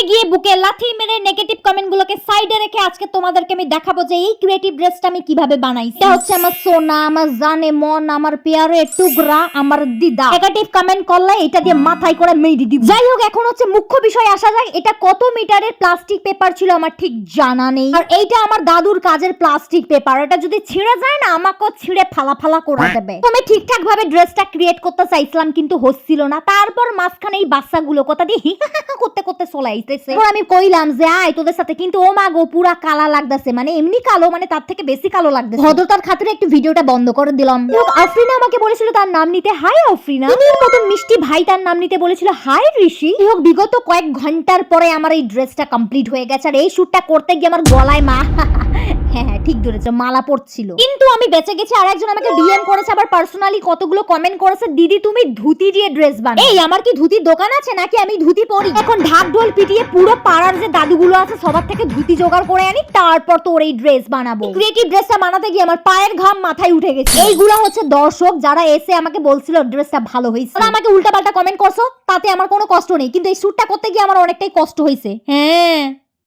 গিয়ে বুকে লাথি মেরে নেগেটিভ কমেন্ট গুলোকে সাইডে রেখে আজকে তোমাদেরকে আমি দেখাবো যে এই ক্রিয়েটিভ ড্রেসটা আমি কিভাবে বানাইছি। এটা হচ্ছে আমার সোনা, আমার জানে মন, আমার পেয়ারে টুকরা, আমার দিদা। নেগেটিভ কমেন্ট করলে এটা দিয়ে মাথায় করে মেরে দিব। যাই হোক, এখন হচ্ছে মুখ্য বিষয় আসা যাক। এটা কত মিটারের প্লাস্টিক পেপার ছিল আমার ঠিক জানা নেই, আর এইটা আমার দাদুর কাজের প্লাস্টিক পেপার। এটা যদি ছিঁড়ে যায় না, আমাকে ছিঁড়ে ফালা ফালা করে দেবে। আমি ঠিকঠাক ভাবে ড্রেসটা ক্রিয়েট করতে চাইছিলাম কিন্তু হচ্ছিল না। তারপর মাঝখানে এই বাচ্চাগুলো কথা দিয়ে করতে করতে চলে আইতেছে। আমি কইলাম যে আয় তোদের সাথে, কিন্তু ও মা গো পুরা কালা লাগতেছে, মানে এমনি কালো, মানে তার থেকে বেশি কালো লাগতেছে। ভদ্রতার খাতিরে একটু ভিডিওটা বন্ধ করে দিলাম। আফরিনা আমাকে বলেছিল তার নাম নিতে, হাই আফরিনা। তুমির মতন মিষ্টি ভাই তার নাম নিতে বলেছিল, হাই ঋষি। বিগত কয়েক ঘন্টার পরে আমার এই ড্রেসটা কমপ্লিট হয়ে গেছে, আর এই শুটটা করতে গিয়ে আমার গলায় হ্যাঁ ঠিক ধরেছো, মালা পড়ছিল। কিন্তু আমি বেঁচে গেছি। আর একজন আমাকে ডিএম করেছে, আবার পার্সোনালি কতগুলো কমেন্ট করেছে, দিদি তুমি ধুতি দিয়ে ড্রেস বানাও। এই আমার কি ধুতির দোকান আছে নাকি আমি ধুতি পরি? এখন ঢাক ঢোল পিটিয়ে পুরো পাড়ার যে দাদুগুলো আছে সবার থেকে ধুতি জোগাড় করে আনি, তারপর তোর এই ড্রেস বানাবো। ক্রিয়েটিভ ড্রেসটা বানাতে গিয়ে আমার পায়ের ঘাম মাথায় উঠে গেছে। এইগুলো হচ্ছে দর্শক যারা এসে আমাকে বলছিল ড্রেসটা ভালো হয়েছে, তারা আমাকে উল্টাপাল্টা কমেন্ট করছো, তাতে আমার কোনো কষ্ট নেই, কিন্তু এই শুটটা করতে গিয়ে আমার অনেকটাই কষ্ট হয়েছে। হ্যাঁ